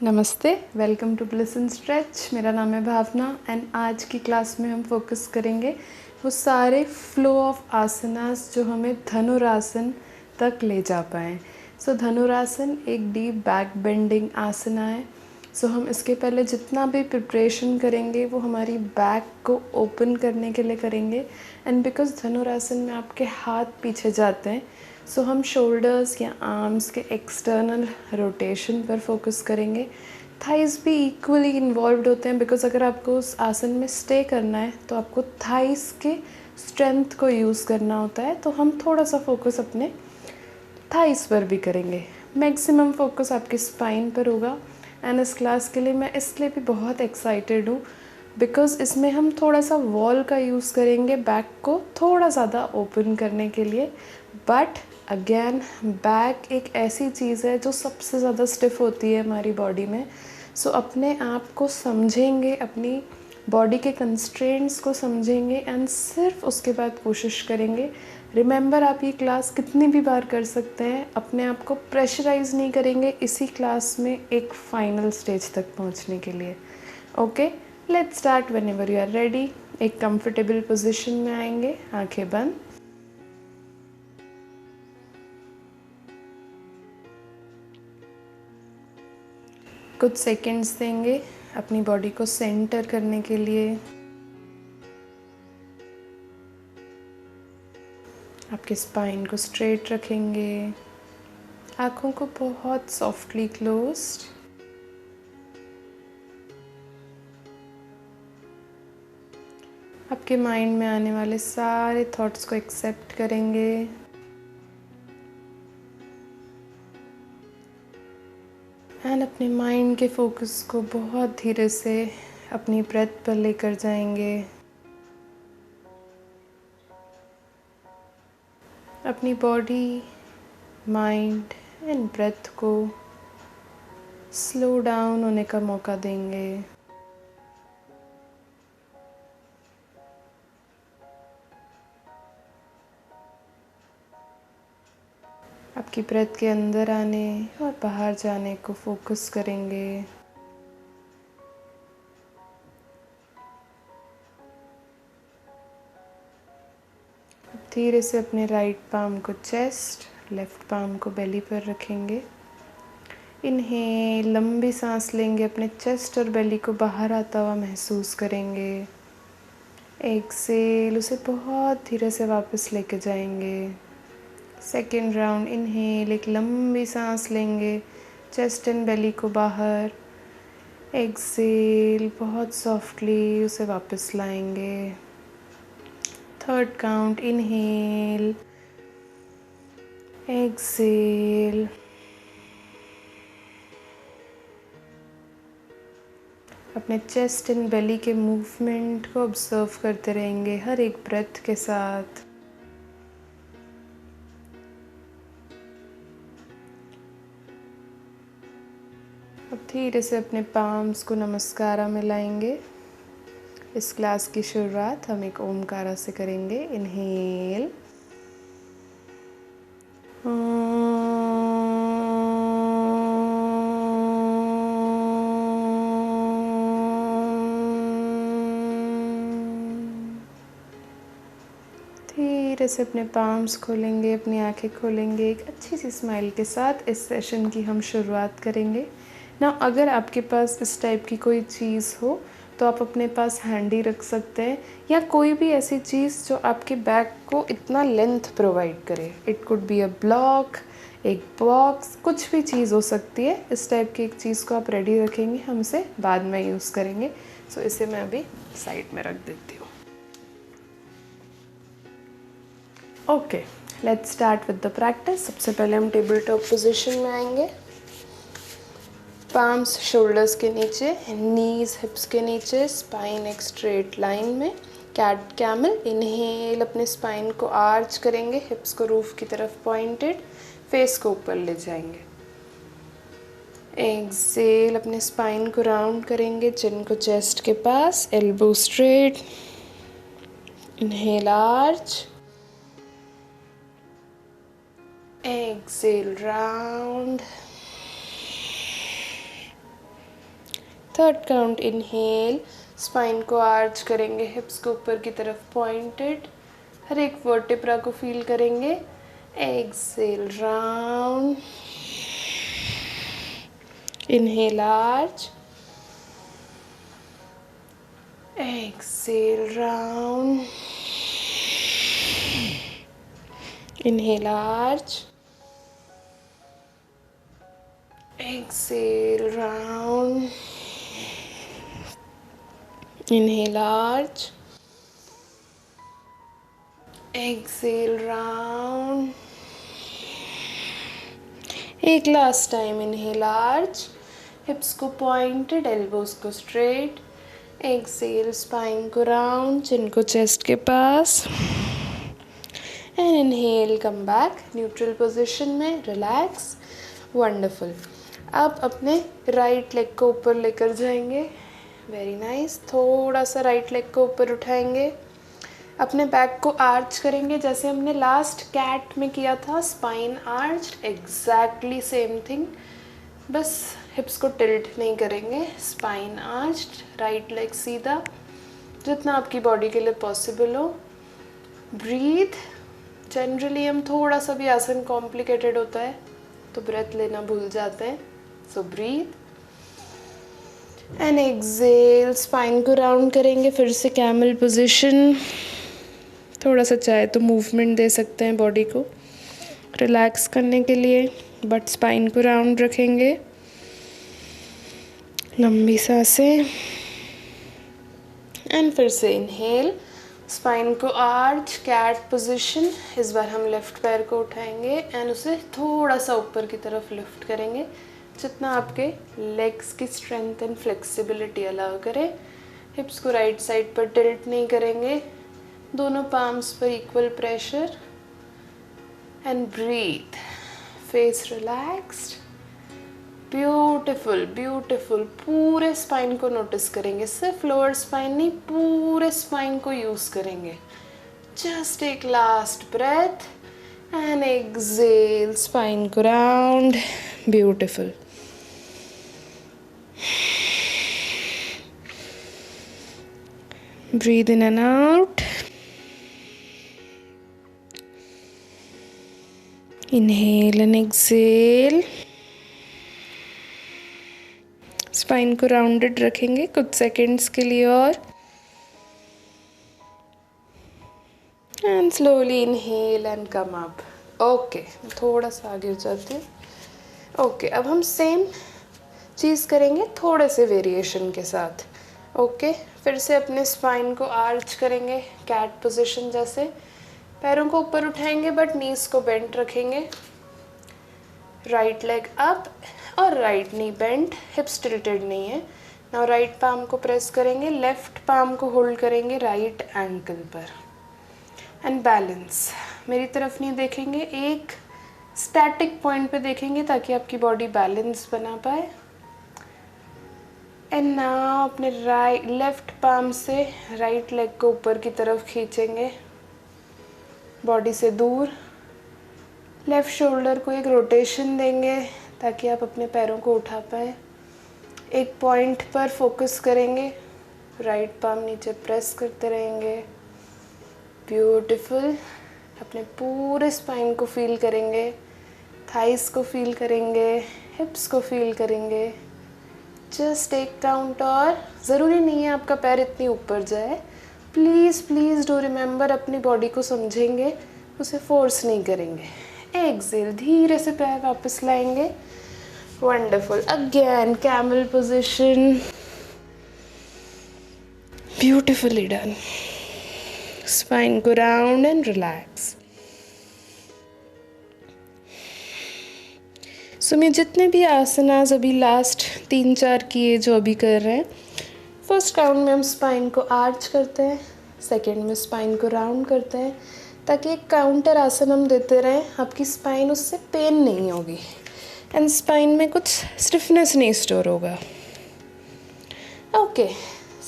नमस्ते, welcome to Bliss and Stretch. मेरा नाम है भावना एंड आज की क्लास में हम फोकस करेंगे वो सारे फ्लो ऑफ आसनास जो हमें धनुरासन तक ले जा पाएँ। सो धनुरासन एक डीप बैक बेंडिंग आसना है। सो हम इसके पहले जितना भी प्रिपरेशन करेंगे वो हमारी बैक को ओपन करने के लिए करेंगे। एंड बिकॉज धनुरासन में आपके हाथ पीछे जाते हैं, सो हम शोल्डर्स या आर्म्स के एक्सटर्नल रोटेशन पर फोकस करेंगे। थाइस भी इक्वली इन्वॉल्व्ड होते हैं, बिकॉज अगर आपको उस आसन में स्टे करना है तो आपको थाइस के स्ट्रेंथ को यूज़ करना होता है। तो हम थोड़ा सा फोकस अपने थाइस पर भी करेंगे। मैक्सिमम फोकस आपके स्पाइन पर होगा। एंड इस क्लास के लिए मैं इसलिए भी बहुत एक्साइटेड हूँ बिकॉज़ इसमें हम थोड़ा सा वॉल का यूज़ करेंगे बैक को थोड़ा ज़्यादा ओपन करने के लिए। बट अगेन बैक एक ऐसी चीज़ है जो सबसे ज़्यादा स्टिफ होती है हमारी बॉडी में। सो अपने आप को समझेंगे, अपनी बॉडी के कंस्ट्रेंट्स को समझेंगे एंड सिर्फ उसके बाद कोशिश करेंगे। रिमेंबर, आप ये क्लास कितनी भी बार कर सकते हैं, अपने आप को प्रेशराइज़ नहीं करेंगे इसी क्लास में एक फाइनल स्टेज तक पहुंचने के लिए। Okay, let's start whenever you are ready. एक कंफर्टेबल पोजीशन में आएंगे, आंखें बंद। कुछ सेकंड्स देंगे अपनी बॉडी को सेंटर करने के लिए। आपके स्पाइन को स्ट्रेट रखेंगे, आँखों को बहुत सॉफ्टली क्लोज्ड। आपके माइंड में आने वाले सारे थॉट्स को एक्सेप्ट करेंगे। एंड अपने माइंड के फोकस को बहुत धीरे से अपनी ब्रेथ पर लेकर जाएंगे। अपनी बॉडी, माइंड एंड ब्रेथ को स्लो डाउन होने का मौका देंगे। आपकी ब्रेथ के अंदर आने और बाहर जाने को फोकस करेंगे। धीरे से अपने राइट पाम को चेस्ट, लेफ्ट पाम को बेली पर रखेंगे। इन्हें लंबी सांस लेंगे, अपने चेस्ट और बेली को बाहर आता हुआ महसूस करेंगे। एक्सेल, उसे बहुत धीरे से वापस लेके जाएंगे। सेकेंड राउंड, इन्हेल, एक लंबी सांस लेंगे, चेस्ट एंड बेली को बाहर। एक्सेल, बहुत सॉफ्टली उसे वापस लाएंगे। Third count, inhale, exhale. अपने चेस्ट एंड बेली के मूवमेंट को ऑब्जर्व करते रहेंगे हर एक ब्रेथ के साथ। अब धीरे से अपने पाम्स को नमस्कारा में लाएंगे। इस क्लास की शुरुआत हम एक ओमकारा से करेंगे। इनहेल, धीरे से अपने पाम्स खोलेंगे, अपनी आंखें खोलेंगे। एक अच्छी सी स्माइल के साथ इस सेशन की हम शुरुआत करेंगे ना। अगर आपके पास इस टाइप की कोई चीज़ हो तो आप अपने पास हैंडी रख सकते हैं, या कोई भी ऐसी चीज़ जो आपके बैक को इतना लेंथ प्रोवाइड करे। It could be a block, एक बॉक्स, कुछ भी चीज़ हो सकती है। इस टाइप की एक चीज़ को आप रेडी रखेंगे, हम इसे बाद में यूज़ करेंगे। सो इसे मैं अभी साइड में रख देती हूँ। Okay, let's start with the practice. सबसे पहले हम टेबल टॉप पोजीशन में आएंगे। पाम्स शोल्डर्स के नीचे, नीज हिप्स के नीचे, स्पाइन एक स्ट्रेट लाइन में। कैट कैमल, इनहेल, अपने स्पाइन को आर्च करेंगे, हिप्स को रूफ की तरफ पॉइंटेड, फेस को ऊपर ले जाएंगे। एक्सेल, अपने स्पाइन को राउंड करेंगे, चिन को चेस्ट के पास, elbow straight. Inhale, arch. Exhale, round. Third count, inhale, spine को आर्च करेंगे, हिप्स को ऊपर की तरफ पॉइंटेड, हर एक वर्टेब्रा को फील करेंगे। Exhale round, inhale arch, exhale round, inhale arch, exhale round, inhale arch, exhale round, एक last time, inhale arch, hips को पॉइंटेड, एल्बोज को स्ट्रेट, एक्सेल, स्पाइन को राउंड, चिन को चेस्ट के पास, and inhale, come back neutral position में, relax, wonderful. अब अपने राइट लेग को ऊपर लेकर जाएंगे, वेरी नाइस, थोड़ा सा राइट लेग को ऊपर उठाएंगे, अपने बैक को आर्च करेंगे जैसे हमने लास्ट कैट में किया था, spine arch, exactly same thing, बस हिप्स को टिल्ट नहीं करेंगे, स्पाइन आर्च, राइट लेग सीधा, जितना आपकी बॉडी के लिए पॉसिबल हो। ब्रीथ, जनरली हम थोड़ा सा भी आसन कॉम्प्लिकेटेड होता है तो ब्रेथ लेना भूल जाते हैं, सो ब्रीथ एंड एक्सेल, स्पाइन को राउंड करेंगे, फिर से कैमल पोजीशन, थोड़ा सा चाहे तो मूवमेंट दे सकते हैं बॉडी को रिलैक्स करने के लिए, बट स्पाइन को राउंड रखेंगे, लंबी सांसें, एंड फिर से इनहेल, स्पाइन को आर्च, कैट पोजीशन, इस बार हम लेफ्ट पैर को उठाएंगे एंड उसे थोड़ा सा ऊपर की तरफ लिफ्ट करेंगे, जितना आपके लेग्स की स्ट्रेंथ एंड फ्लेक्सिबिलिटी अलाउ करे। हिप्स को राइट साइड पर टिल्ट नहीं करेंगे, दोनों पाम्स पर equal pressure, and breathe, face relaxed, beautiful beautiful. पूरे स्पाइन को नोटिस करेंगे, सिर्फ लोअर स्पाइन नहीं, पूरे स्पाइन को यूज करेंगे। जस्ट एक last breath and exhale, spine को round, beautiful. Breathe in and out. Inhale and exhale. Spine को राउंडेड रखेंगे कुछ सेकंड्स के लिए और and slowly inhale and come up. Okay, थोड़ा सा आगे हो जाते हैं। ओके, अब हम सेम चीज़ करेंगे थोड़े से वेरिएशन के साथ। ओके, फिर से अपने स्पाइन को आर्च करेंगे, कैट पोजीशन जैसे, पैरों को ऊपर उठाएंगे बट नीज को बेंट रखेंगे, राइट लेग अप और राइट नी बेंट, हिप्स टिल्टेड नहीं है। नाउ राइट पाम को प्रेस करेंगे, लेफ्ट पाम को होल्ड करेंगे राइट एंकल पर एंड बैलेंस। मेरी तरफ नहीं देखेंगे, एक स्टैटिक पॉइंट पे देखेंगे ताकि आपकी बॉडी बैलेंस बना पाए। एंड नाउ अपने लेफ्ट पाम से राइट लेग को ऊपर की तरफ खींचेंगे, बॉडी से दूर। लेफ्ट शोल्डर को एक रोटेशन देंगे ताकि आप अपने पैरों को उठा पाए। एक पॉइंट पर फोकस करेंगे, राइट पाम नीचे प्रेस करते रहेंगे। ब्यूटीफुल। अपने पूरे स्पाइन को फील करेंगे, थाइस को फील करेंगे, हिप्स को फील करेंगे। जस्ट एक काउंट और, ज़रूरी नहीं है आपका पैर इतनी ऊपर जाए। प्लीज़ प्लीज़ डू रिमेंबर, अपनी बॉडी को समझेंगे, उसे फोर्स नहीं करेंगे। एक्सेल, धीरे से पैर वापस लाएंगे। Wonderful. Again camel position, beautifully done. Spine को राउंड एंड रिलैक्स। सो मैं जितने भी आसनास अभी लास्ट 3-4 किए जो अभी कर रहे हैं, फर्स्ट राउंड में हम स्पाइन को आर्च करते हैं, सेकेंड में स्पाइन को राउंड करते हैं, ताकि एक काउंटर आसन हम देते रहें, आपकी स्पाइन उससे पेन नहीं होगी एंड स्पाइन में कुछ स्टिफनेस नहीं स्टोर होगा। ओके,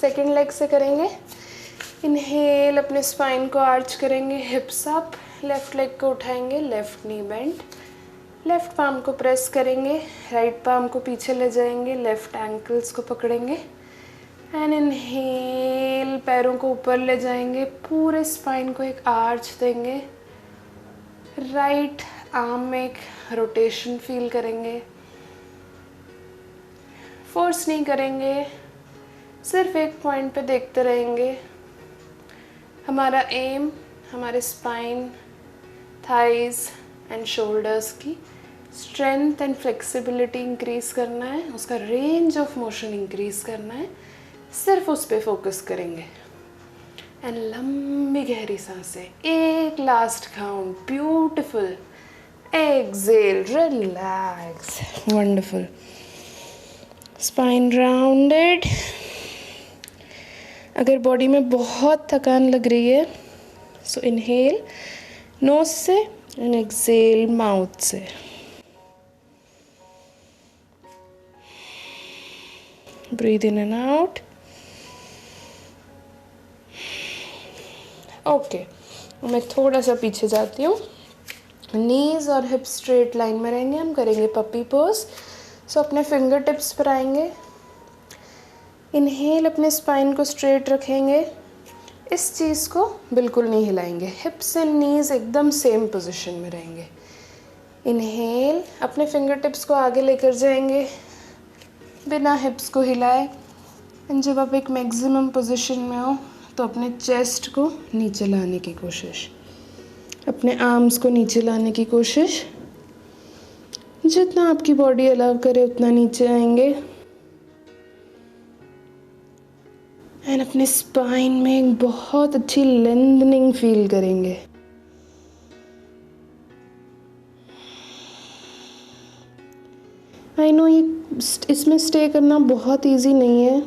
सेकेंड लेग से करेंगे। इनहेल, अपने स्पाइन को आर्च करेंगे, हिप्स अप, लेफ्ट लेग को उठाएंगे, left knee bend, left palm को प्रेस करेंगे, राइट पाम को पीछे ले जाएंगे, लेफ़्ट एंकल्स को पकड़ेंगे एंड इनहेल, पैरों को ऊपर ले जाएंगे, पूरे स्पाइन को एक आर्च देंगे, राइट आर्म में एक रोटेशन फील करेंगे, फोर्स नहीं करेंगे, सिर्फ एक पॉइंट पे देखते रहेंगे। हमारा एम हमारे स्पाइन, थाइज एंड शोल्डर्स की स्ट्रेंथ एंड फ्लेक्सिबिलिटी इंक्रीज़ करना है, उसका रेंज ऑफ मोशन इंक्रीज़ करना है, सिर्फ उस पर फोकस करेंगे। एंड लंबी गहरी सांसें, एक last count, beautiful, exhale, relax, wonderful, spine rounded. अगर बॉडी में बहुत थकान लग रही है सो इनहेल नोज से एंड एक्सेल माउथ से। Breathe in and out. Okay, मैं थोड़ा सा पीछे जाती हूँ, नीज और हिप स्ट्रेट लाइन में रहेंगे, हम करेंगे पपी पोज। सो अपने फिंगर टिप्स पर आएंगे, इनहेल अपने स्पाइन को स्ट्रेट रखेंगे, इस चीज़ को बिल्कुल नहीं हिलाएंगे, हिप्स एंड नीज एकदम सेम पोजीशन में रहेंगे। इनहेल अपने फिंगर टिप्स को आगे लेकर जाएंगे बिना हिप्स को हिलाए, एंड जब आप एक मैक्सिमम पोजीशन में हो तो अपने चेस्ट को नीचे लाने की कोशिश, अपने आर्म्स को नीचे लाने की कोशिश, जितना आपकी बॉडी अलाउ करे उतना नीचे आएंगे एंड अपने स्पाइन में एक बहुत अच्छी लेंथनिंग फील करेंगे। आई नो ये इसमें स्टे करना बहुत इजी नहीं है,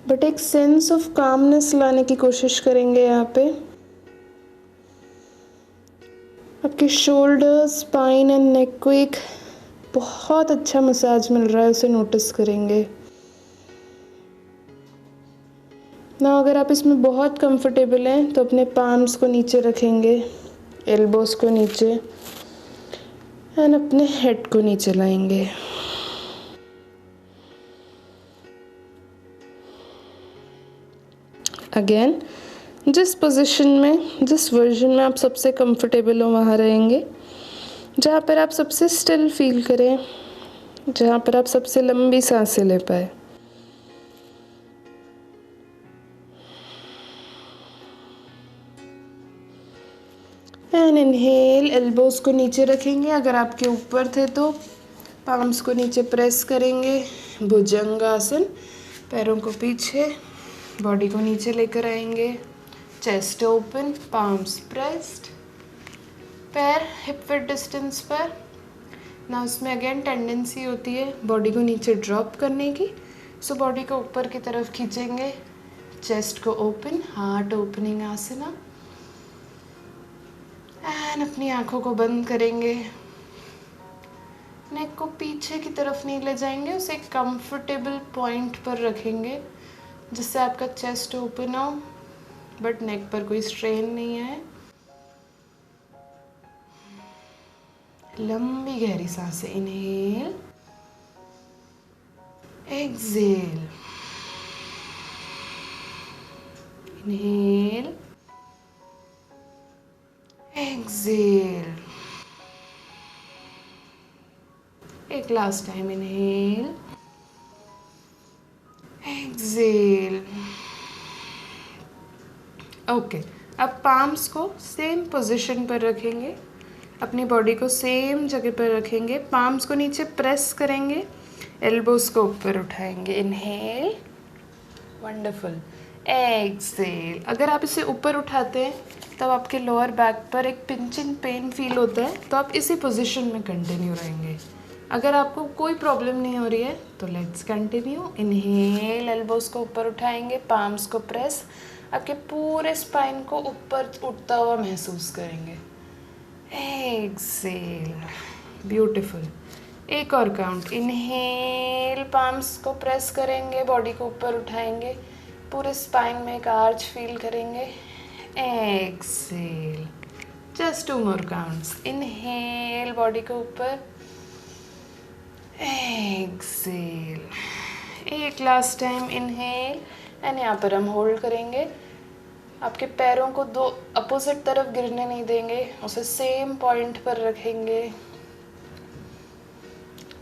बट एक सेंस ऑफ कामनेस लाने की कोशिश करेंगे यहाँ पे। आपके शोल्डर, स्पाइन एंड नेक को एक बहुत अच्छा मसाज मिल रहा है, उसे नोटिस करेंगे ना। अगर आप इसमें बहुत कंफर्टेबल हैं तो अपने पाम्स को नीचे रखेंगे, एल्बोस को नीचे, एंड अपने हेड को नीचे लाएंगे। अगेन जिस पोजीशन में, जिस वर्जन में आप सबसे कंफर्टेबल हो वहाँ रहेंगे, जहाँ पर आप सबसे स्टिल फील करें, जहाँ पर आप सबसे लंबी सांसें ले पाए। एंड इनहेल, एल्बोज को नीचे रखेंगे, अगर आपके ऊपर थे तो पाम्स को नीचे प्रेस करेंगे, भुजंगासन, पैरों को पीछे, बॉडी को नीचे लेकर आएंगे, चेस्ट ओपन, पाम्स प्रेस्ड, पैर हिप विड्थ डिस्टेंस पर ना। उसमें अगेन टेंडेंसी होती है बॉडी को नीचे ड्रॉप करने की, सो बॉडी को ऊपर की तरफ खींचेंगे, चेस्ट को open, heart opening asana, and अपनी आंखों को बंद करेंगे, नेक को पीछे की तरफ नहीं ले जाएंगे, उसे एक कंफर्टेबल पॉइंट पर रखेंगे जिससे आपका चेस्ट ओपन हो बट नेक पर कोई स्ट्रेन नहीं है। लंबी गहरी सांसें, इनहेल, एक्सेल, इनहेल, एक्सेल, एक last time, inhale, exhale. Okay, अब पाम्स को सेम पोजीशन पर रखेंगे, अपनी बॉडी को सेम जगह पर रखेंगे, पाम्स को नीचे प्रेस करेंगे, एल्बोस को ऊपर उठाएंगे, इनहेल, वंडरफुल, एक्सेल। अगर आप इसे ऊपर उठाते हैं तब आपके लोअर बैक पर एक पिंचिंग पेन फील होता है, तो आप इसी पोजीशन में कंटिन्यू रहेंगे। अगर आपको कोई प्रॉब्लम नहीं हो रही है तो लेट्स कंटिन्यू। इनहेल, एल्बोस को ऊपर उठाएंगे, पाम्स को प्रेस, आपके पूरे स्पाइन को ऊपर उठता हुआ महसूस करेंगे, एक्सेल, ब्यूटीफुल। एक और काउंट, इनहेल, पाम्स को प्रेस करेंगे, बॉडी को ऊपर उठाएंगे, पूरे स्पाइन में एक आर्च फील करेंगे, exhale, just 2 more counts. Inhale, body को ऊपर, एक्सेल, एक लास्ट टाइम इनहेल एंड यहाँ पर हम होल्ड करेंगे। आपके पैरों को दो अपोजिट तरफ गिरने नहीं देंगे, उसे सेम पॉइंट पर रखेंगे।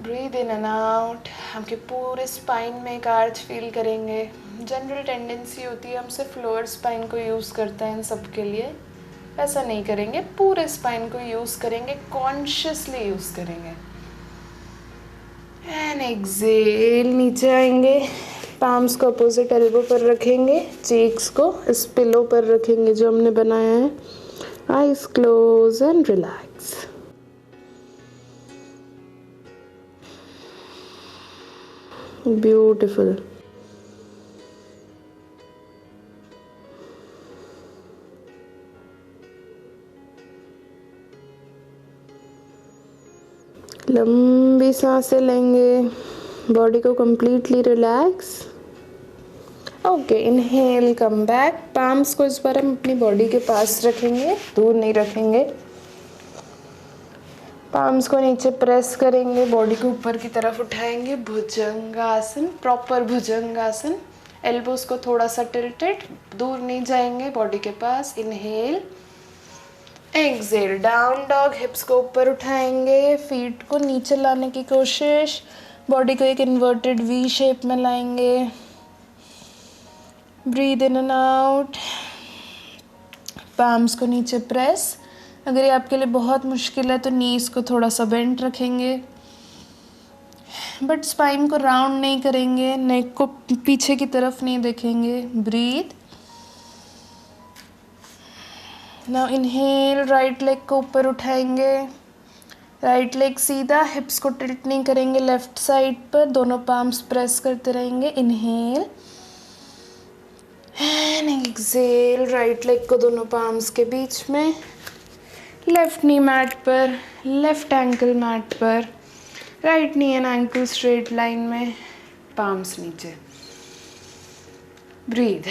Breathe in and out. आपके पूरे स्पाइन में एक आर्च फील करेंगे। जनरल टेंडेंसी होती है हम सिर्फ लोअर स्पाइन को यूज़ करते हैं इन सब के लिए, ऐसा नहीं करेंगे, पूरे स्पाइन को यूज़ करेंगे, कॉन्शियसली यूज़ करेंगे। एंड एक्सेल, नीचे आएंगे, पाम्स को अपोजिट एल्बो पर रखेंगे, चीक्स को इस पिलो पर रखेंगे जो हमने बनाया है। Eyes close and relax. Beautiful. लंबी सांसें लेंगे, बॉडी को completely relax. Okay, inhale, come back. Palms को इस बार हम अपनी बॉडी के पास रखेंगे, दूर नहीं रखेंगे। पाम्स को नीचे प्रेस करेंगे, बॉडी को ऊपर की तरफ उठाएंगे, भुजंगासन, प्रॉपर भुजंगासन। एल्बोज को थोड़ा सा टिल्टेड, दूर नहीं जाएंगे, बॉडी के पास। Inhale, exhale, down dog. Hips को ऊपर उठाएंगे, फीट को नीचे लाने की कोशिश, बॉडी को एक इन्वर्टेड वी शेप में लाएंगे। Breathe in and out. Palms को नीचे प्रेस। अगर ये आपके लिए बहुत मुश्किल है तो नीज को थोड़ा सा बेंट रखेंगे, बट स्पाइन को राउंड नहीं करेंगे, नेक को पीछे की तरफ नहीं देखेंगे। Breathe. Now inhale, right leg को ऊपर उठाएंगे, राइट लेग सीधा, हिप्स को टिल्ट नहीं करेंगे लेफ्ट साइड पर, दोनों पाम्स प्रेस करते रहेंगे। Inhale and exhale, right leg को दोनों पाम्स के बीच में, लेफ्ट नी मैट पर, लेफ्ट एंकल मैट पर, right knee and ankle straight line में, पाम्स नीचे। ब्रीद।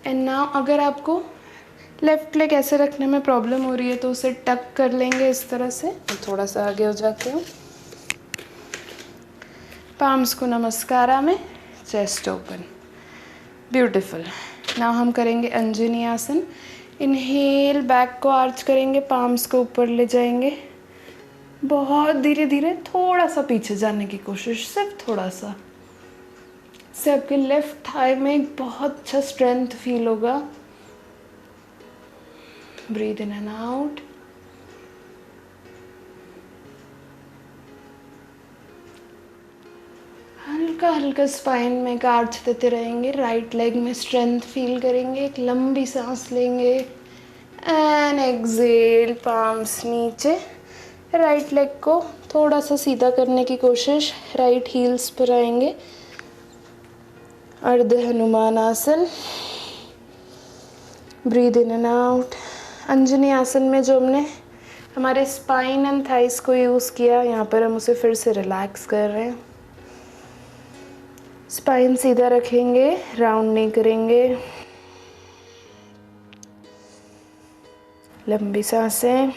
एंड नाउ अगर आपको लेफ्ट लेग ऐसे रखने में प्रॉब्लम हो रही है तो उसे टक कर लेंगे इस तरह से। मैं थोड़ा सा आगे हो जाती हूँ। पाम्स को नमस्कारा में, चेस्ट ओपन। ब्यूटीफुल। नाउ हम करेंगे अंजनी आसन। इनहेल, बैक को आर्च करेंगे, पाम्स को ऊपर ले जाएंगे, बहुत धीरे धीरे थोड़ा सा पीछे जाने की कोशिश, सिर्फ थोड़ा सा। इससे आपके लेफ्ट थाई में एक बहुत अच्छा स्ट्रेंथ फील होगा। Breathe in and out. हल्का हल्का स्पाइन में एक आर्च देते रहेंगे, राइट लेग में स्ट्रेंथ फील करेंगे, एक लंबी सांस लेंगे एंड एक्सेल, पाम्स नीचे, राइट लेग को थोड़ा सा सीधा करने की कोशिश, राइट हील्स पर आएंगे। अर्ध हनुमान आसन। Breathe in and out. Anjani आसन में जो हमने हमारे स्पाइन एंड थाइस को यूज़ किया, यहाँ पर हम उसे फिर से रिलैक्स कर रहे हैं। स्पाइन सीधा रखेंगे, राउंड नहीं करेंगे। लंबी सांसें।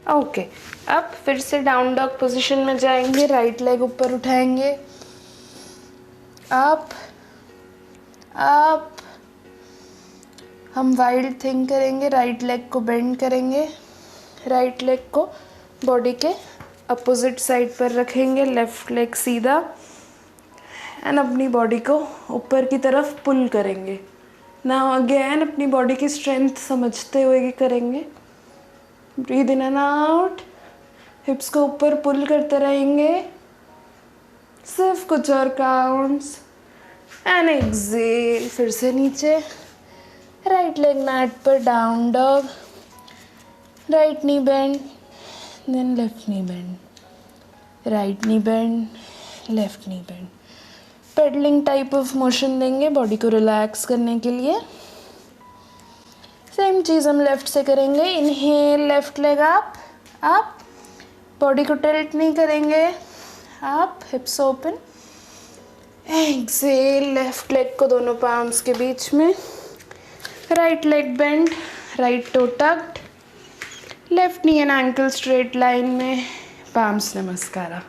ओके, अब फिर से डाउन डॉग पोजीशन में जाएंगे, राइट लेग ऊपर उठाएंगे, अप अप। हम वाइल्ड थिंग करेंगे, राइट लेग को बेंड करेंगे, राइट लेग को बॉडी के अपोजिट साइड पर रखेंगे, लेफ्ट लेग सीधा, एंड अपनी बॉडी को ऊपर की तरफ पुल करेंगे। नाउ अगेन अपनी बॉडी की स्ट्रेंथ समझते हुए करेंगे। Breathe in and out. हिप्स को ऊपर पुल करते रहेंगे, सिर्फ कुछ और काउंट्स एंड एक्सेल, फिर से नीचे, राइट लेग मैट पर, down dog, right knee bend, then left knee bend, right knee bend, left knee bend. Pedaling type of motion देंगे बॉडी को रिलैक्स करने के लिए। सेम चीज़ हम लेफ्ट से करेंगे। Inhale, left leg up up, body को टिल्ट नहीं करेंगे, up, hips open, exhale, left leg को दोनों पाम्स के बीच में, right leg bend, right toe tucked, left knee and ankle straight line में, पाम्स नमस्कारा।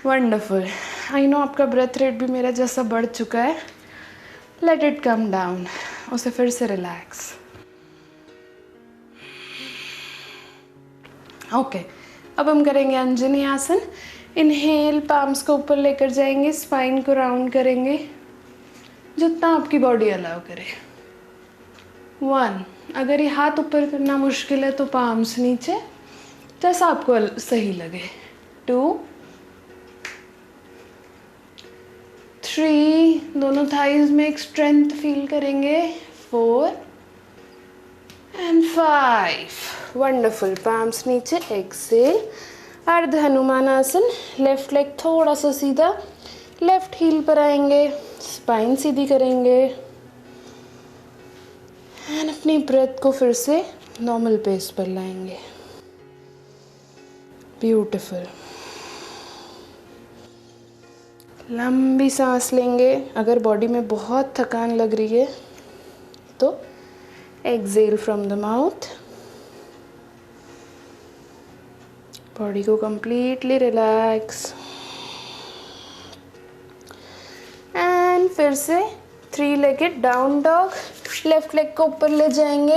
वंडरफुल। आई नो आपका ब्रेथ रेट भी मेरा जैसा बढ़ चुका है। लेट इट कम डाउन, उसे फिर से रिलैक्स। ओके, अब हम करेंगे अंजनी आसन। इनहेल, पाम्स को ऊपर लेकर जाएंगे, स्पाइन को राउंड करेंगे जितना आपकी बॉडी अलाउ करे। 1, अगर ये हाथ ऊपर करना मुश्किल है तो पाम्स नीचे, जैसा आपको सही लगे। 2, 3, दोनों थाइज में एक स्ट्रेंथ फील करेंगे। 4 एंड 5। वंडरफुल। पाम्स नीचे, एक्सेल, अर्ध हनुमान आसन। लेफ्ट लेग थोड़ा सा सीधा, लेफ्ट हील पर आएंगे, स्पाइन सीधी करेंगे एंड अपनी ब्रेथ को फिर से नॉर्मल पेस पर लाएंगे। ब्यूटिफुल। लंबी सांस लेंगे। अगर बॉडी में बहुत थकान लग रही है तो exhale from the mouth. Body को कंप्लीटली रिलैक्स एंड फिर से 3 legged down dog. Left leg को ऊपर ले जाएंगे,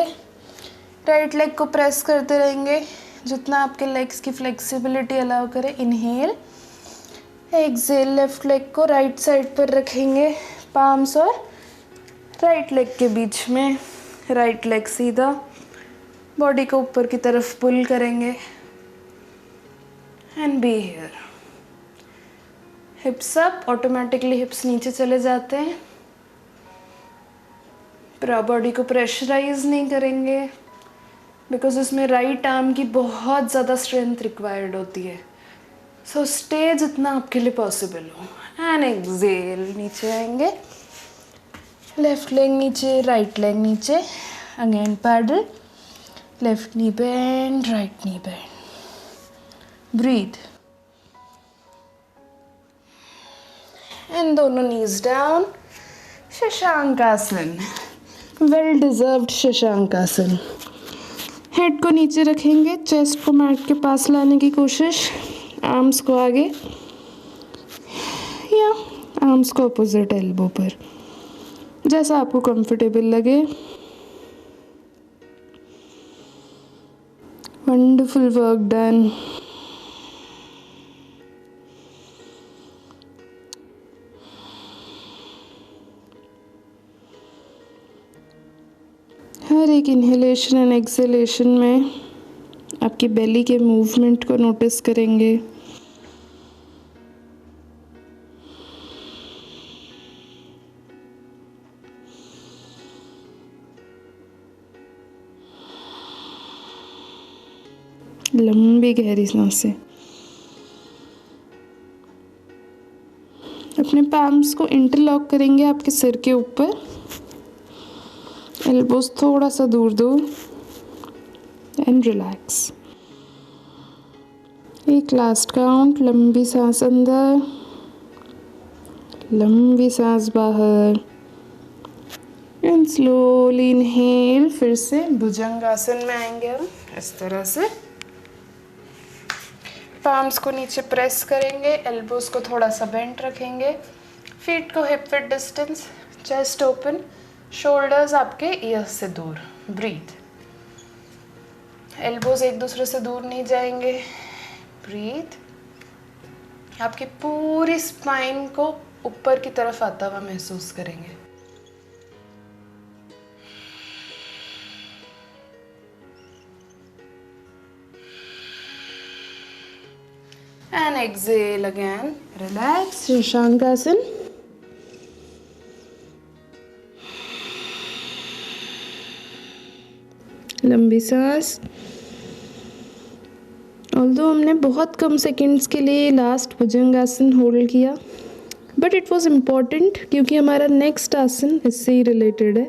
राइट लेग को प्रेस करते रहेंगे जितना आपके लेग्स की फ्लेक्सिबिलिटी अलाउ करे। इनहेल, एक्सेल, लेफ्ट लेग को राइट साइड पर रखेंगे, पाम्स और राइट लेग के बीच में, राइट लेग सीधा, बॉडी को ऊपर की तरफ पुल करेंगे and be here. हिप्स up, automatically हिप्स नीचे चले जाते हैं। पूरा बॉडी को प्रेशराइज नहीं करेंगे बिकॉज इसमें राइट आर्म की बहुत ज़्यादा स्ट्रेंथ रिक्वायर्ड होती है। सो स्टे जितना आपके लिए पॉसिबल हो एंड एक्सेल, नीचे आएंगे, लेफ्ट लेग नीचे, राइट लेग नीचे, again pedal, left knee bend, right knee bend, breathe and दोनों नीज डाउन। शशांक आसन, वेल डिजर्व्ड शशांक आसन। हेड को नीचे रखेंगे, चेस्ट को मैट के पास लाने की कोशिश, आर्म्स को आगे या आर्म्स को अपोजिट एल्बो पर, जैसा आपको कंफर्टेबल लगे। Wonderful work done. हर एक इन्हेलेशन एंड एक्सहेलेशन में आपकी बेली के मूवमेंट को नोटिस करेंगे। लंबी गहरी सांसें। अपने पाम्स को इंटरलॉक करेंगे आपके सिर के ऊपर, एल्बोस थोड़ा सा दूर दो एंड रिलैक्स। एक लास्ट काउंट, लंबी सांस अंदर, लंबी सांस बाहर एंड स्लोली इनहेल। फिर से भुजंगासन में आएंगे हम इस तरह से। पाम्स को नीचे प्रेस करेंगे, एल्बोस को थोड़ा सा बेंट रखेंगे, फीट को हिप विड डिस्टेंस, चेस्ट ओपन, शोल्डर्स आपके ईयर्स से दूर। ब्रीथ। एल्बोज एक दूसरे से दूर नहीं जाएंगे। ब्रीथ। आपकी पूरी स्पाइन को ऊपर की तरफ आता हुआ महसूस करेंगे। And exhale again. Relax. Shankasana. लंबी सांस। ऑल्दो हमने बहुत कम सेकंड्स के लिए लास्ट भुजंगासन होल्ड किया, बट इट वॉज इम्पॉर्टेंट क्योंकि हमारा नेक्स्ट आसन इससे ही रिलेटेड है।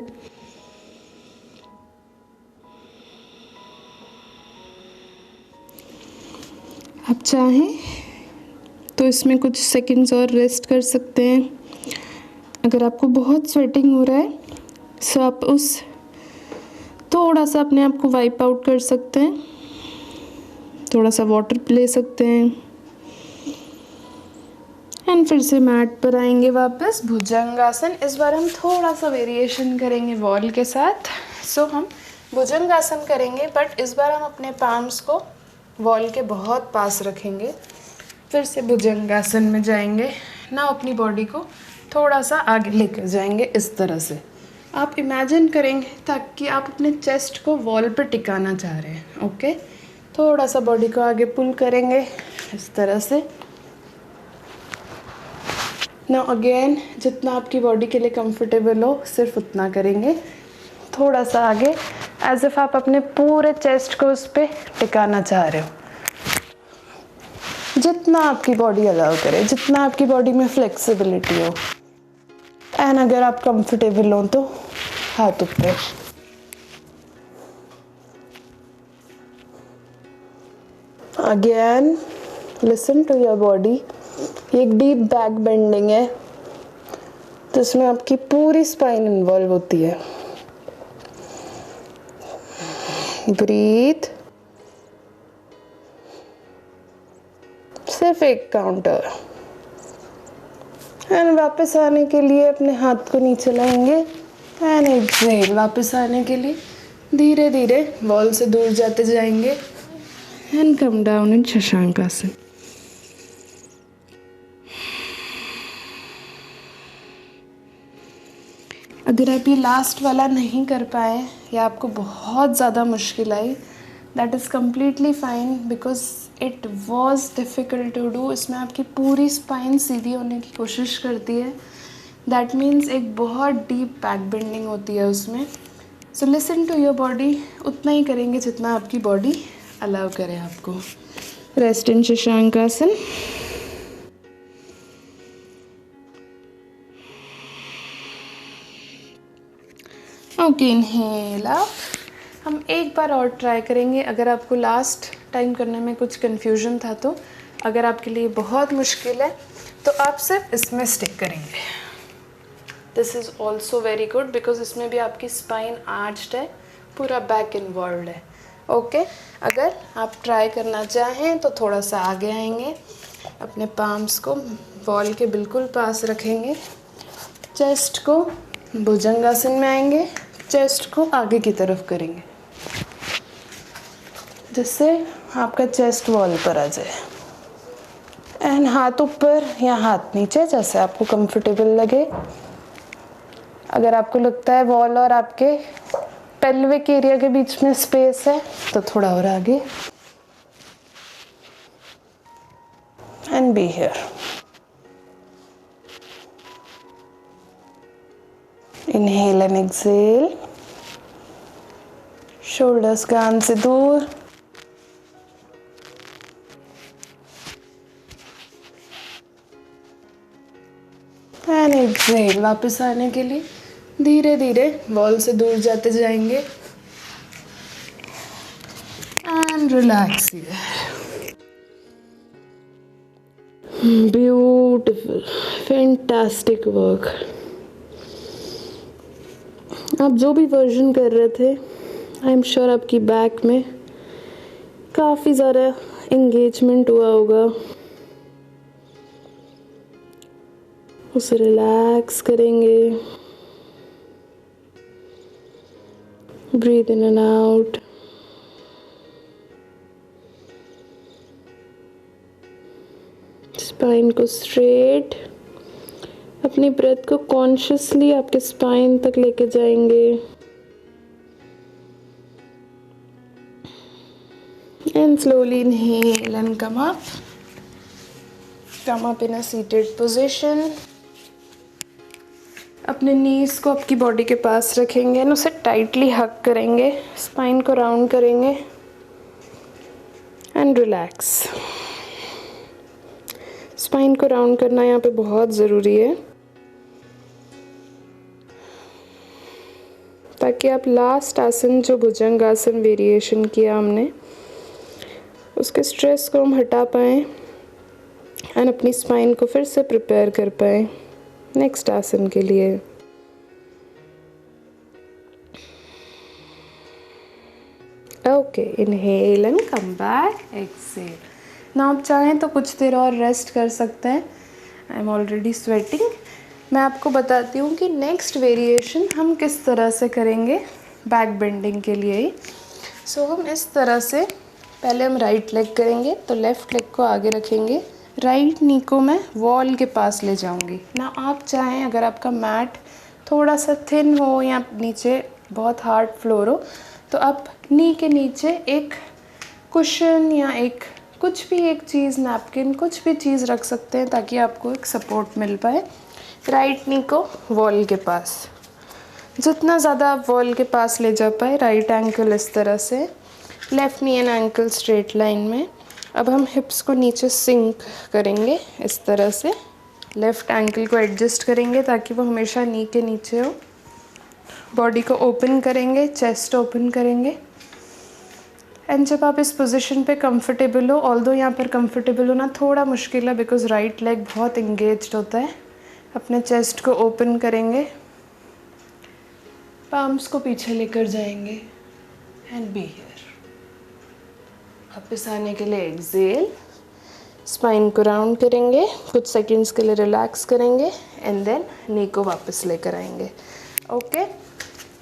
आप चाहें तो इसमें कुछ सेकंड्स और रेस्ट कर सकते हैं। अगर आपको बहुत स्वेटिंग हो रहा है सो आप उस थोड़ा सा अपने आप को वाइप आउट कर सकते हैं, थोड़ा सा वाटर ले सकते हैं एंड फिर से मैट पर आएंगे वापस भुजंगासन। इस बार हम थोड़ा सा वेरिएशन करेंगे वॉल के साथ। सो हम भुजंगासन करेंगे बट इस बार हम अपने पाम्स को वॉल के बहुत पास रखेंगे। फिर से भुजंगासन में जाएंगे ना, अपनी बॉडी को थोड़ा सा आगे लेकर जाएंगे इस तरह से। आप इमेजिन करेंगे ताकि आप अपने चेस्ट को वॉल पे टिकाना चाह रहे हैं। ओके, थोड़ा सा बॉडी को आगे पुल करेंगे इस तरह से। नाउ अगेन जितना आपकी बॉडी के लिए कंफर्टेबल हो सिर्फ उतना करेंगे, थोड़ा सा आगे, एज इफ आप अपने पूरे चेस्ट को उस पर टिकाना चाह रहे हो। जितना आपकी बॉडी अलाउ करे, जितना आपकी बॉडी में फ्लेक्सिबिलिटी हो। एंड अगर आप कंफर्टेबल हो तो हाथ ऊपर। Again listen to your body. ये एक डीप बैक बेंडिंग है तो इसमें आपकी पूरी स्पाइन इन्वॉल्व होती है। ब्रीथ, सिर्फ एक काउंटर। एंड वापस आने के लिए अपने हाथ को नीचे लाएंगे एंड एक्सहेल। वापस आने के लिए धीरे धीरे वॉल से दूर जाते जाएंगे and come down in Shashankasana. अगर आप ये लास्ट वाला नहीं कर पाए या आपको बहुत ज़्यादा मुश्किल आई, that is completely fine because it was difficult to do. इसमें आपकी पूरी स्पाइन सीधी होने की कोशिश करती है। दैट मीन्स एक बहुत डीप बैक बेंडिंग होती है उसमें। So listen to your body, उतना ही करेंगे जितना आपकी बॉडी अलाउ करे आपको। Rest in Shashankasana. Okay, inhale up. हम एक बार और ट्राई करेंगे। अगर आपको लास्ट टाइम करने में कुछ कन्फ्यूजन था तो अगर आपके लिए बहुत मुश्किल है तो आप सिर्फ इसमें स्टिक करेंगे। This is also very good because इसमें भी आपकी स्पाइन आर्च्ड है, पूरा बैक इन्वॉल्व है। ओके, अगर आप ट्राई करना चाहें तो थोड़ा सा आगे आएंगे, अपने पाम्स को वॉल के बिल्कुल पास रखेंगे, चेस्ट को भुजंगासन में आएंगे, चेस्ट को आगे की तरफ करेंगे जिससे आपका चेस्ट वॉल पर आ जाए। एंड हाथ ऊपर या हाथ नीचे, जैसे आपको कंफर्टेबल लगे। अगर आपको लगता है वॉल और आपके पेल्विक एरिया के बीच में स्पेस है तो थोड़ा और आगे। And be here. Inhale and exhale. Shoulders कान से दूर। And exhale. वापस आने के लिए धीरे धीरे वॉल से दूर जाते जाएंगे and relax here. Beautiful, fantastic work. आप जो भी वर्जन कर रहे थे आई एम श्योर आपकी बैक में काफ़ी ज़्यादा एंगेजमेंट हुआ होगा। उसे रिलैक्स करेंगे। Breathe in and out. Spine को स्ट्रेट, अपनी ब्रेथ को कॉन्शियसली आपके स्पाइन तक लेके जाएंगे and slowly inhale and come up in a seated position. अपने नीज को आपकी बॉडी के पास रखेंगे एंड उसे टाइटली हक करेंगे, स्पाइन को राउंड करेंगे एंड रिलैक्स। स्पाइन को राउंड करना यहाँ पे बहुत ज़रूरी है ताकि आप लास्ट आसन जो भुजंगासन वेरिएशन किया हमने उसके स्ट्रेस को हम हटा पाएँ एंड अपनी स्पाइन को फिर से प्रिपेयर कर पाए नेक्स्ट आसन के लिए। Okay, inhale and come back, exhale. ना आप चाहें तो कुछ देर और रेस्ट कर सकते हैं। I am already sweating. मैं आपको बताती हूँ कि नेक्स्ट वेरिएशन हम किस तरह से करेंगे बैक बेंडिंग के लिए ही। सो हम इस तरह से पहले हम राइट लेग करेंगे, तो लेफ़्ट लेग को आगे रखेंगे, राइट नी को मैं वॉल के पास ले जाऊँगी ना। आप चाहें अगर आपका मैट थोड़ा सा थिन हो या नीचे बहुत हार्ड फ्लोर हो तो आप नी के नीचे एक कुशन या एक कुछ भी एक चीज़, नैपकिन, कुछ भी चीज़ रख सकते हैं ताकि आपको एक सपोर्ट मिल पाए। राइट नी को वॉल के पास, जितना ज़्यादा आप वॉल के पास ले जा पाए। राइट एंकल इस तरह से, left knee and ankle straight line में। अब हम हिप्स को नीचे सिंक करेंगे इस तरह से। लेफ़्ट एंकल को एडजस्ट करेंगे ताकि वो हमेशा नी के नीचे हो। बॉडी को ओपन करेंगे, चेस्ट ओपन करेंगे। एंड जब आप इस पोजीशन पे कंफर्टेबल हो, ऑल्दो यहाँ पर कंफर्टेबल होना थोड़ा मुश्किल है बिकॉज राइट लेग बहुत इंगेज्ड होता है, अपने चेस्ट को ओपन करेंगे, पाम्स को पीछे लेकर जाएंगे एंड बी हियर। वापस आने के लिए एक्सेल, स्पाइन को राउंड करेंगे, कुछ सेकंड्स के लिए रिलैक्स करेंगे एंड देन नी को वापस लेकर आएंगे।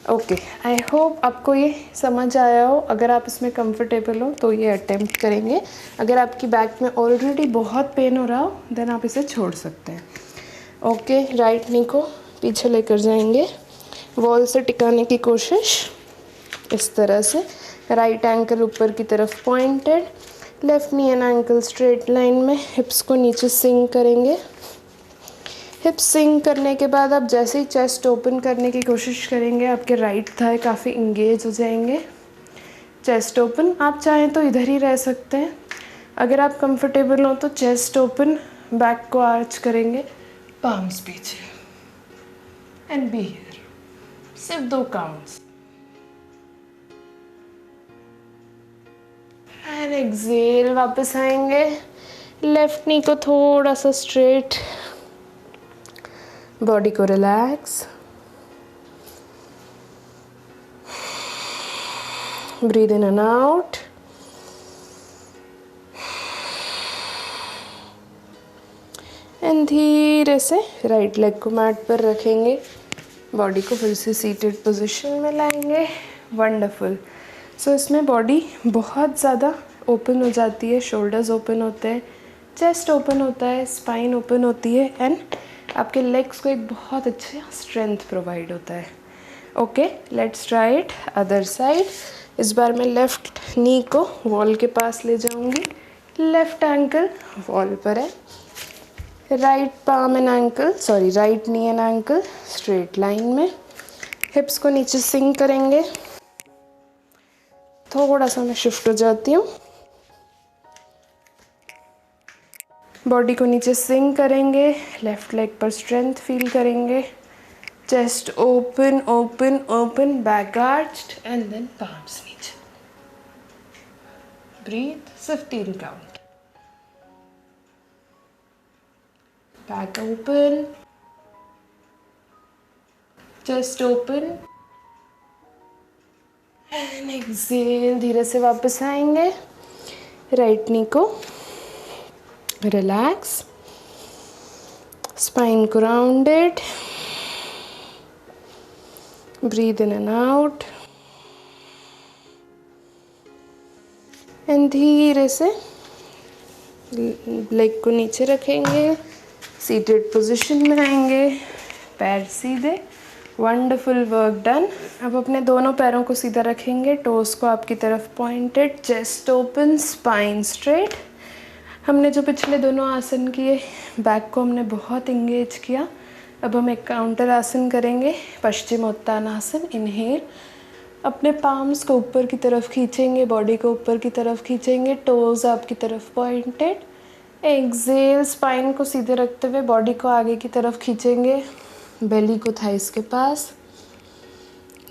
ओके, आई होप आपको ये समझ आया हो। अगर आप इसमें कंफर्टेबल हो तो ये अटेम्प्ट करेंगे। अगर आपकी बैक में ऑलरेडी बहुत पेन हो रहा हो देन आप इसे छोड़ सकते हैं। ओके, राइट नी को पीछे लेकर जाएंगे, वॉल से टिकाने की कोशिश इस तरह से। राइट एंकल ऊपर की तरफ pointed, left knee and ankle straight line में। हिप्स को नीचे सिंक करेंगे। हिप्स सिंक करने के बाद आप जैसे ही चेस्ट ओपन करने की कोशिश करेंगे आपके राइट थाई काफ़ी इंगेज हो जाएंगे। चेस्ट ओपन, आप चाहें तो इधर ही रह सकते हैं। अगर आप कंफर्टेबल हो तो चेस्ट ओपन, बैक को आर्च करेंगे, पाम्स पीछे एंड बी हियर। सिर्फ 2 काउंट्स एंड एक्सेल। वापस आएंगे, लेफ्ट नी को थोड़ा सा स्ट्रेट, बॉडी को relax, breathe in and out, and धीरे से राइट लेग को मैट पर रखेंगे, बॉडी को फिर से सीटेड पोजीशन में लाएंगे। वंडरफुल। सो इसमें बॉडी बहुत ज़्यादा ओपन हो जाती है, शोल्डर्स ओपन होते हैं, चेस्ट ओपन होता है, स्पाइन ओपन होती है एंड आपके लेग्स को एक बहुत अच्छा स्ट्रेंथ प्रोवाइड होता है। Okay, let's try it other side. इस बार मैं लेफ़्ट नी को वॉल के पास ले जाऊंगी, लेफ़्ट एंकल वॉल पर है, right palm and ankle, sorry right knee and ankle straight line में। हिप्स को नीचे सिंक करेंगे, थोड़ा सा मैं शिफ्ट हो जाती हूँ, बॉडी को नीचे सिंक करेंगे, लेफ्ट लेग पर स्ट्रेंथ फील करेंगे, chest open open open, back arched and then palms नीचे। Breathe, 15 count. Back open, chest open and exhale. धीरे से वापस आएंगे, राइट नी को रिलैक्स, स्पाइन को rounded, breathe in and out and धीरे से लेग को नीचे रखेंगे, सीटेड पोजीशन में आएंगे, पैर सीधे। Wonderful work done. अब अपने दोनों पैरों को सीधा रखेंगे, टोस को आपकी तरफ pointed, chest open, spine straight. हमने जो पिछले दोनों आसन किए, बैक को हमने बहुत इंगेज किया। अब हम एक काउंटर आसन करेंगे, पश्चिमोत्तानासन। इनहेल, अपने पाम्स को ऊपर की तरफ खींचेंगे, बॉडी को ऊपर की तरफ खींचेंगे, टोज आपकी तरफ पॉइंटेड। एक्सेल, स्पाइन को सीधे रखते हुए बॉडी को आगे की तरफ खींचेंगे, बेली को थाइस के पास।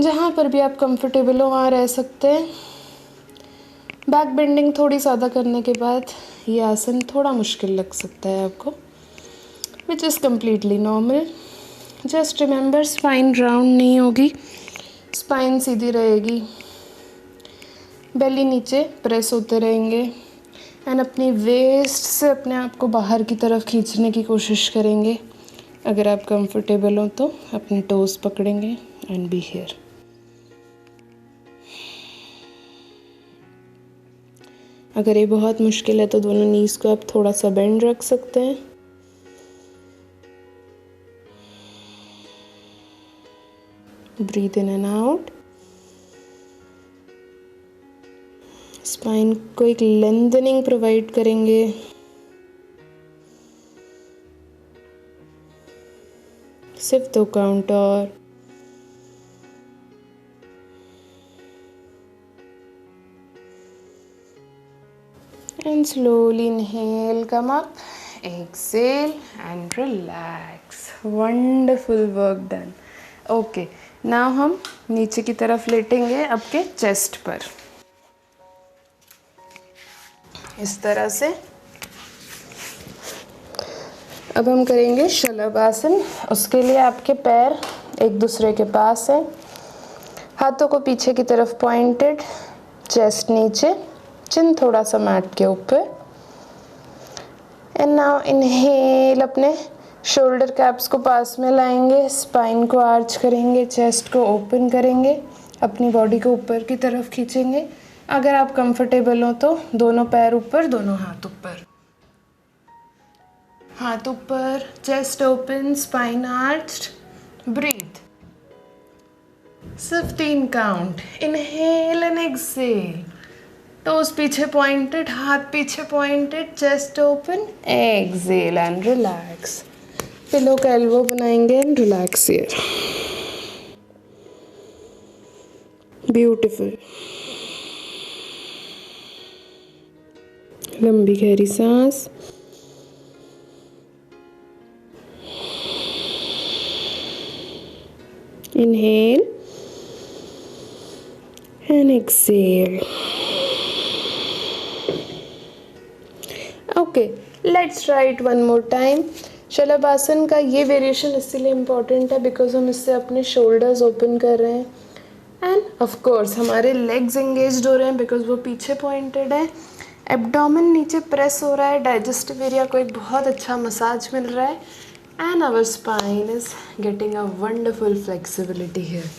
जहाँ पर भी आप कंफर्टेबल हो वहाँ रह सकते हैं। बैक बेंडिंग थोड़ी ज़्यादा करने के बाद ये आसन थोड़ा मुश्किल लग सकता है आपको, which is completely normal. Just remember, spine round नहीं होगी, स्पाइन सीधी रहेगी, बेली नीचे प्रेस होते रहेंगे एंड अपनी वेस्ट से अपने आप को बाहर की तरफ खींचने की कोशिश करेंगे। अगर आप कंफर्टेबल हो तो अपने टोस पकड़ेंगे एंड बी हियर। अगर ये बहुत मुश्किल है तो दोनों नीज को आप थोड़ा सा बेंड रख सकते हैं। Breathe in and out. Spine को एक लेंथनिंग प्रोवाइड करेंगे। सिर्फ 2 काउंट और। And slowly inhale, come up, exhale and relax. Wonderful work done. Okay, now हम नीचे की तरफ लेटेंगे आपके चेस्ट पर, इस तरह से। अब हम करेंगे शलभासन। उसके लिए आपके पैर एक दूसरे के पास है, हाथों को पीछे की तरफ पॉइंटेड, चेस्ट नीचे, चिन थोड़ा सा मैट के ऊपर। एंड नाउ इनहेल, अपने शोल्डर कैप्स को पास में लाएंगे, स्पाइन को आर्च करेंगे, चेस्ट को ओपन करेंगे, अपनी बॉडी को ऊपर की तरफ खींचेंगे। अगर आप कंफर्टेबल हो तो दोनों पैर ऊपर, दोनों हाथ ऊपर, हाथ ऊपर, chest open, spine arched. Breathe, सिर्फ 3 count. Inhale and exhale, toes पीछे पॉइंटेड, हाथ पीछे pointed, chest open, exhale and relax. Pillow का एल्बो बनाएंगे एंड रिलैक्स हियर। ब्यूटीफुल। लंबी गहरी सांस। Inhale and exhale. Okay, let's try it one more time. Shalabhasana का ये वेरिएशन इसीलिए इम्पॉर्टेंट है बिकॉज हम इससे अपने शोल्डर्स ओपन कर रहे हैं एंड ऑफ कोर्स हमारे लेग्स एंगेज्ड हो रहे हैं बिकॉज वो पीछे पॉइंटेड है। एब्डोमेन नीचे प्रेस हो रहा है, डाइजेस्टिव एरिया को एक बहुत अच्छा मसाज मिल रहा है and our spine is getting a wonderful flexibility here.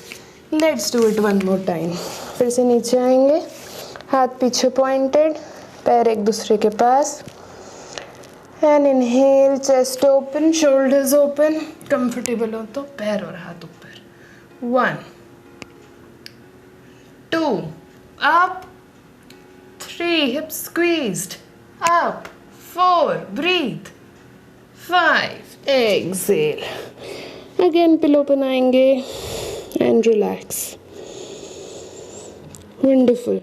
Let's do it one more time. फिर से नीचे आएंगे, हाथ पीछे पॉइंटेड, पैर एक दूसरे के पास। And inhale, chest open, shoulders open, comfortable हो तो पैर और हाथ ऊपर। 1 2 up, 3 hips squeezed up, 4 breathe, 5 exhale. Again pillow बनाएंगे and relax. Wonderful.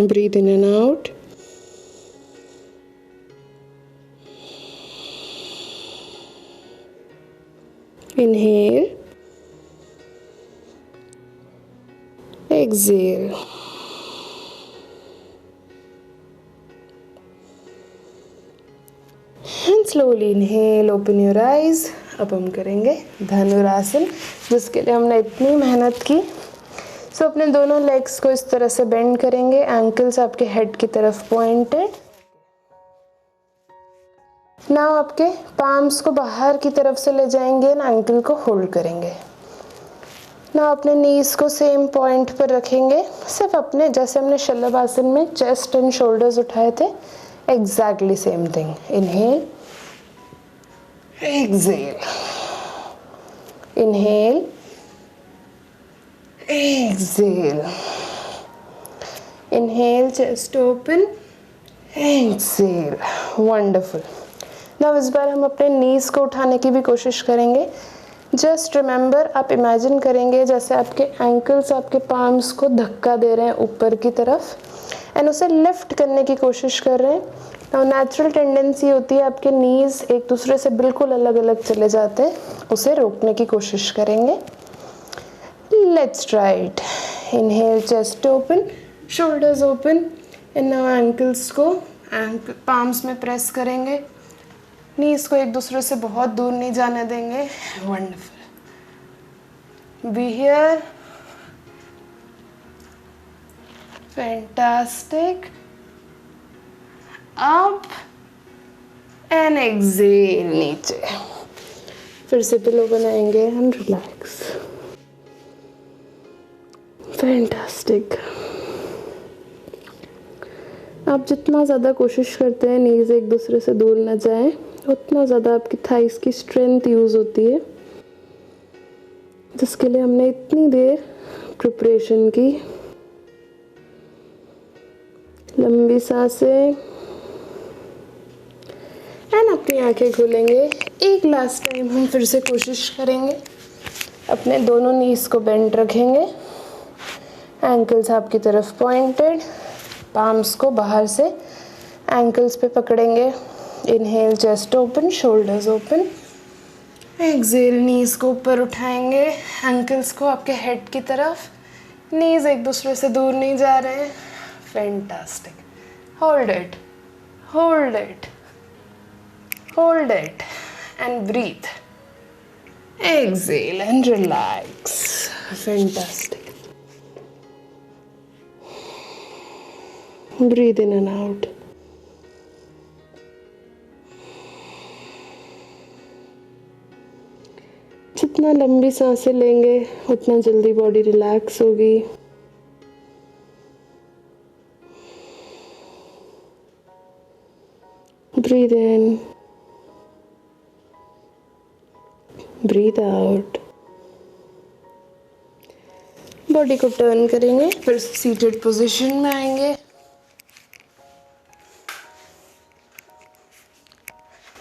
Breathe in and out. Inhale, exhale. And slowly inhale, open your eyes. अब हम करेंगे धनुरासन, जिसके लिए हमने इतनी मेहनत की। सो अपने दोनों लेग्स को इस तरह से बेंड करेंगे, एंकल्स आपके हेड की तरफ पॉइंटेड। नाउ आपके पाम्स को बाहर की तरफ से ले जाएंगे एंड एंकल को होल्ड करेंगे। नाउ अपने नीज को सेम पॉइंट पर रखेंगे, सिर्फ अपने जैसे हमने शलभासन में चेस्ट एंड शोल्डर्स उठाए थे, exactly same thing. Inhale, exhale, inhale, exhale, inhale, chest open, exhale. Wonderful. Now इस बार हम अपने नीज को उठाने की भी कोशिश करेंगे। जस्ट रिमेंबर, आप इमेजिन करेंगे जैसे आपके एंकल्स आपके पाम्स को धक्का दे रहे हैं ऊपर की तरफ एंड उसे लिफ्ट करने की कोशिश कर रहे हैं। नाउ नेचुरल टेंडेंसी होती है आपके नीज एक दूसरे से बिल्कुल अलग अलग चले जाते हैं, उसे रोकने की कोशिश करेंगे। Let's try it. Inhale, chest open, shoulders open, and now ankles को palms में प्रेस करेंगे. Knees को एक दूसरे से बहुत दूर नहीं जाने देंगे. Wonderful. Be here. Fantastic. Up and exhale नीचे. फिर से पिलो बनाएंगे and relax. Fantastic. आप जितना ज़्यादा कोशिश करते हैं नीज एक दूसरे से दूर ना जाएं, उतना ज़्यादा आपकी थाइस की स्ट्रेंथ यूज़ होती है, जिसके लिए हमने इतनी देर प्रिपरेशन की. लंबी सांसें एंड अपनी आंखें खोलेंगे. एक लास्ट टाइम हम फिर से कोशिश करेंगे. अपने दोनों नीज को बेंड रखेंगे, एंकल्स आपकी तरफ पॉइंटेड, पाम्स को बाहर से एंकल्स पे पकड़ेंगे. Inhale, chest open, shoulders open. Exhale, knees को ऊपर उठाएंगे, एंकल्स को आपके हेड की तरफ. नीज एक दूसरे से दूर नहीं जा रहे हैं. Fantastic. Hold it, hold it, hold it and breathe. Exhale and relax. Fantastic. Breathe in and out. जितना लंबी सांसें लेंगे उतना जल्दी बॉडी रिलैक्स होगी. Breathe in. Breathe out. Body को टर्न करेंगे, फिर सीटेड पोजीशन में आएंगे.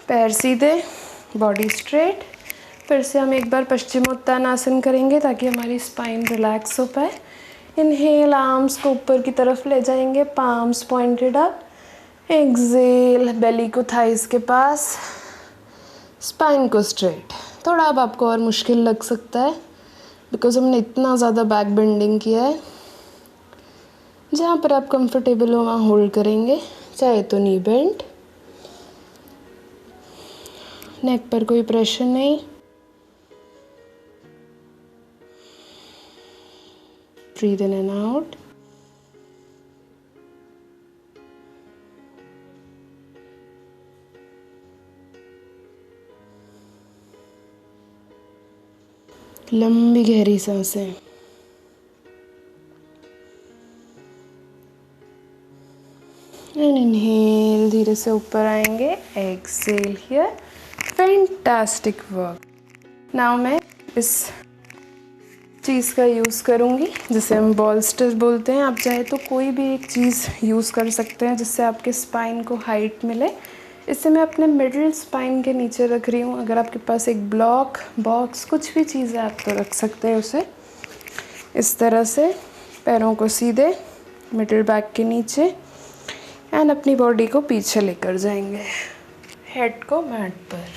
पैर सीधे, बॉडी स्ट्रेट. फिर से हम एक बार पश्चिमोत्तानासन करेंगे ताकि हमारी स्पाइन रिलैक्स हो पाए. इनहेल, आर्म्स को ऊपर की तरफ ले जाएंगे, पाम्स पॉइंटेड अप. एक्सहेल, बेली को थाइस के पास, स्पाइन को स्ट्रेट. थोड़ा अब आपको और मुश्किल लग सकता है बिकॉज हमने इतना ज़्यादा बैक बेंडिंग किया है. जहाँ पर आप कंफर्टेबल हो वहाँ होल्ड करेंगे, चाहे तो नी बेंड. नेक पर कोई प्रेशर नहीं. Breathe in and out. लंबी गहरी सांसें. एंड इनहेल, धीरे से ऊपर आएंगे. Exhale here. Fantastic work. Now मैं इस चीज़ का यूज़ करूँगी जिसे हम बॉल्स्टर बोलते हैं. आप चाहे तो कोई भी एक चीज़ यूज़ कर सकते हैं जिससे आपके स्पाइन को हाइट मिले. इसे मैं अपने मिडिल स्पाइन के नीचे रख रही हूँ. अगर आपके पास एक ब्लॉक, बॉक्स, कुछ भी चीज़ है आप तो रख सकते हैं उसे. इस तरह से पैरों को सीधे मिडिल बैक के नीचे एंड अपनी बॉडी को पीछे लेकर जाएंगे. हेड को मैट पर.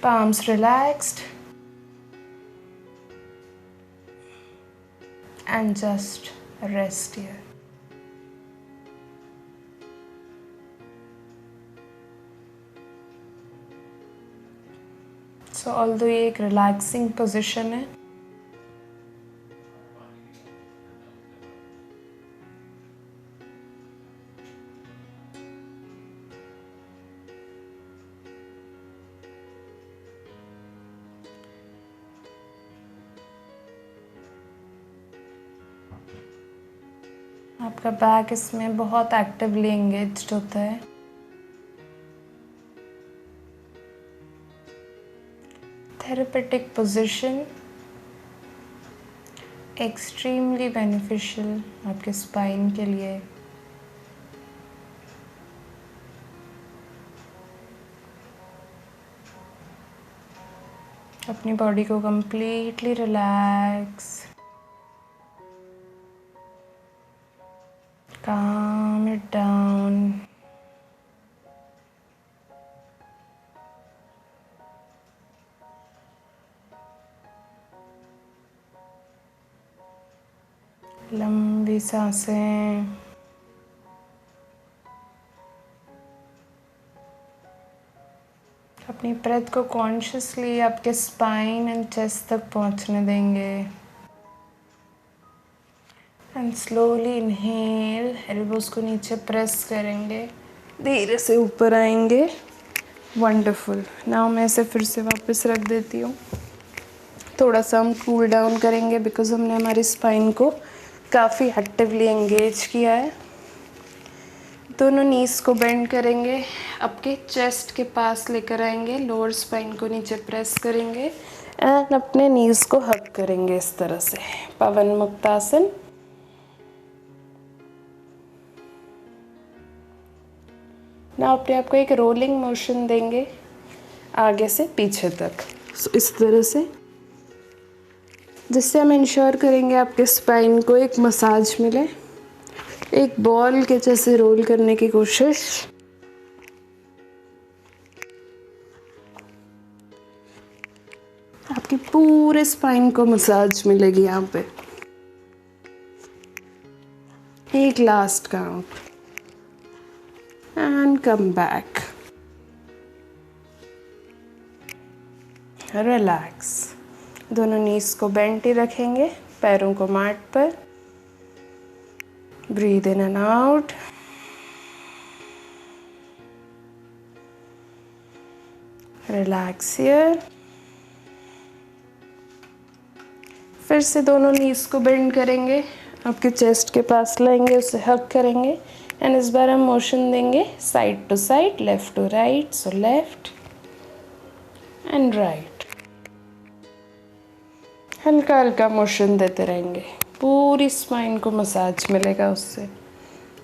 palms relaxed and just rest here. So although ये एक relaxing position है, आपका बैक इसमें बहुत एक्टिवली एंगेज्ड होता है. थेरेपेटिक पोजीशन, एक्सट्रीमली बेनिफिशियल आपके स्पाइन के लिए. अपनी बॉडी को completely relax, calm it down. लंबी सांसें। अपनी ब्रेथ को कॉन्शियसली आपके स्पाइन एंड चेस्ट तक पहुंचने देंगे। एंड स्लोली इनहेल, एल्बोज को नीचे प्रेस करेंगे, धीरे से ऊपर आएंगे। वंडरफुल। नाउ मैं इसे फिर से वापस रख देती हूँ। थोड़ा सा हम कूल डाउन करेंगे बिकॉज हमने हमारी स्पाइन को काफ़ी एक्टिवली एंगेज किया है। दोनों नीज को बेंड करेंगे, आपके चेस्ट के पास लेकर आएंगे, लोअर स्पाइन को नीचे प्रेस करेंगे एंड अपने नीज को हग करेंगे इस तरह से। पवन मुक्तासन। ना अपने आप को एक रोलिंग मोशन देंगे आगे से पीछे तक, इस तरह से, जिससे हम इंश्योर करेंगे आपके स्पाइन को एक मसाज मिले। एक बॉल के जैसे रोल करने की कोशिश। आपके पूरे स्पाइन को मसाज मिलेगी यहाँ पे। एक last count and come back. Relax. दोनों नीज को बेंट ही रखेंगे, पैरों को मैट पर। Breathe in and out. Relax here. फिर से दोनों नीज को बेंड करेंगे, आपके चेस्ट के पास लाएंगे, उसे हग करेंगे एंड इस बार हम मोशन देंगे side to side, left to right. So left and right. हल्का हल्का मोशन देते रहेंगे, पूरी स्पाइन को मसाज मिलेगा उससे,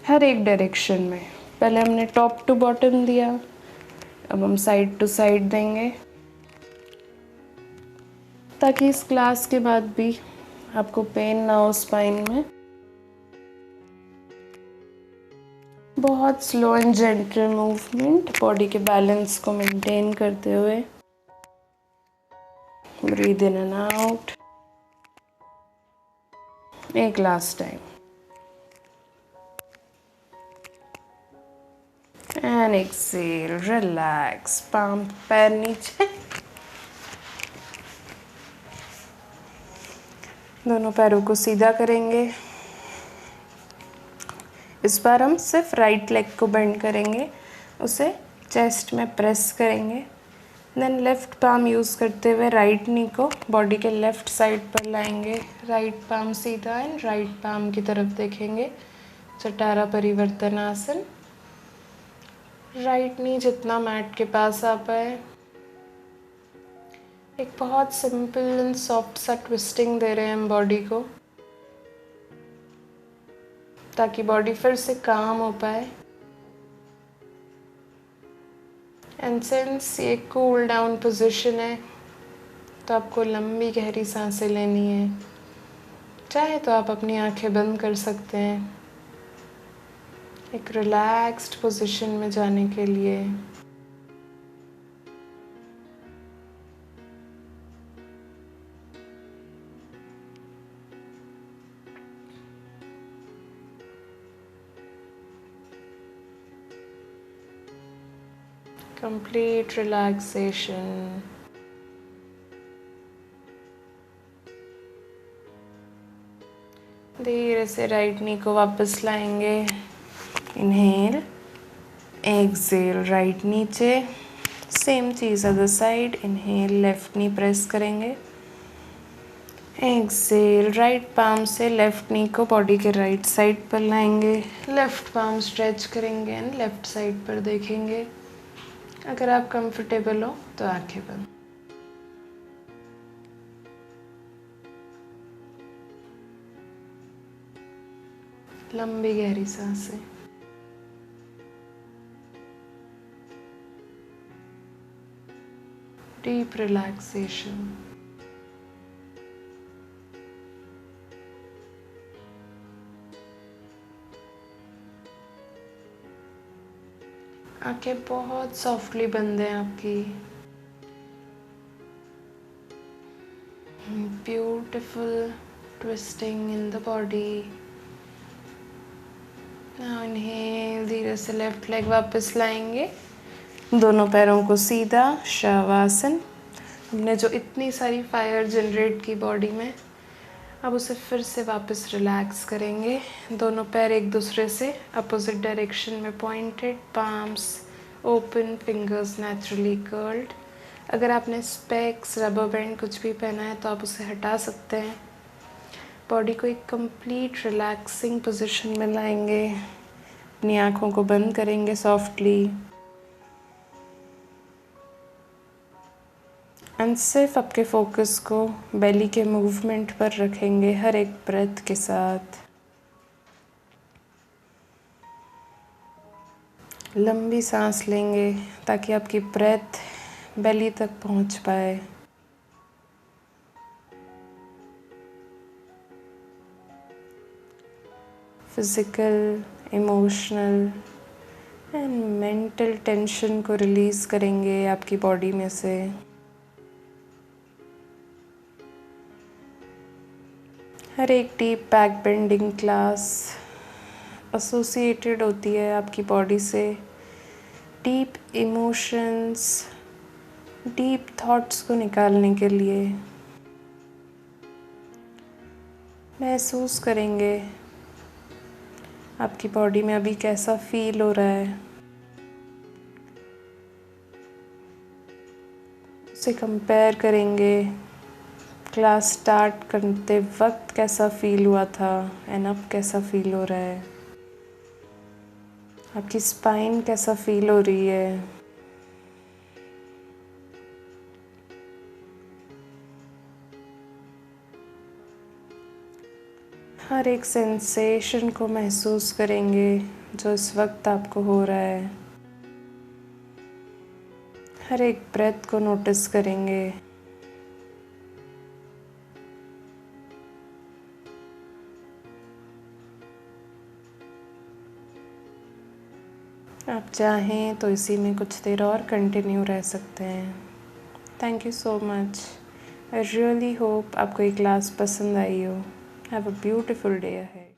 हर एक डायरेक्शन में। पहले हमने टॉप टू बॉटम दिया, अब हम साइड टू साइड देंगे, ताकि इस क्लास के बाद भी आपको पेन ना हो स्पाइन में। बहुत slow and gentle movement, body के बैलेंस को मेंटेन करते हुए। Breathe in and out. एक last time and exhale. Relax. Palm पैर नीचे, दोनों पैरों को सीधा करेंगे। इस बार हम सिर्फ राइट लेग को बेंड करेंगे, उसे चेस्ट में प्रेस करेंगे। देन लेफ़्ट पाम यूज़ करते हुए राइट नी को बॉडी के लेफ़्ट साइड पर लाएंगे। राइट पाम सीधा एंड राइट पाम की तरफ देखेंगे। चटारा परिवर्तन आसन। राइट नी जितना मैट के पास आ पाए। एक बहुत सिंपल एंड सॉफ्ट सा ट्विस्टिंग दे रहे हैं हम बॉडी को, ताकि बॉडी फिर से काम हो पाए। एंड सिंस ये कूल डाउन पोजीशन है, तो आपको लंबी गहरी सांसें लेनी है। चाहे तो आप अपनी आंखें बंद कर सकते हैं, एक रिलैक्स्ड पोजीशन में जाने के लिए। Complete relaxation. धीरे से राइट नी को वापस लाएंगे। इनहेल, एक्सेल, राइट नीचे। सेम चीज़ other side. Inhale, left knee press करेंगे। एक्सेल, राइट पाम से लेफ्ट नी को बॉडी के राइट साइड पर लाएंगे। लेफ्ट पाम स्ट्रेच करेंगे एंड लेफ्ट साइड पर देखेंगे। अगर आप कंफर्टेबल हो तो आंखें बंद। लंबी गहरी सांसें। Deep relaxation. आंखें बहुत सॉफ्टली बंद हैं आपकी। Beautiful. Twisting in the body. Inhale, धीरे से लेफ्ट लेग वापस लाएंगे, दोनों पैरों को सीधा, शवासन। हमने जो इतनी सारी फायर जनरेट की बॉडी में, अब उसे फिर से वापस रिलैक्स करेंगे। दोनों पैर एक दूसरे से अपोजिट डायरेक्शन में pointed, palms open, fingers naturally curled. अगर आपने स्पेक्स, रबर बैंड कुछ भी पहना है तो आप उसे हटा सकते हैं। बॉडी को एक कंप्लीट रिलैक्सिंग पोजीशन में लाएंगे। अपनी आँखों को बंद करेंगे सॉफ्टली एंड सिर्फ आपके फोकस को बेली के मूवमेंट पर रखेंगे हर एक ब्रेथ के साथ। लंबी सांस लेंगे ताकि आपकी ब्रेथ बेली तक पहुंच पाए। Physical, emotional and mental tension को रिलीज़ करेंगे आपकी बॉडी में से। हर एक deep back bending class associated होती है आपकी बॉडी से डीप इमोशंस, डीप थॉट्स को निकालने के लिए। महसूस करेंगे आपकी बॉडी में अभी कैसा फील हो रहा है, उसे कंपेयर करेंगे क्लास स्टार्ट करते वक्त कैसा फील हुआ था एंड अब कैसा फील हो रहा है। आपकी स्पाइन कैसा फील हो रही है। हर एक सेंसेशन को महसूस करेंगे जो इस वक्त आपको हो रहा है। हर एक ब्रेथ को नोटिस करेंगे। आप चाहें तो इसी में कुछ देर और कंटिन्यू रह सकते हैं। Thank you so much. I really hope आपको ये क्लास पसंद आई हो। Have a beautiful day ahead.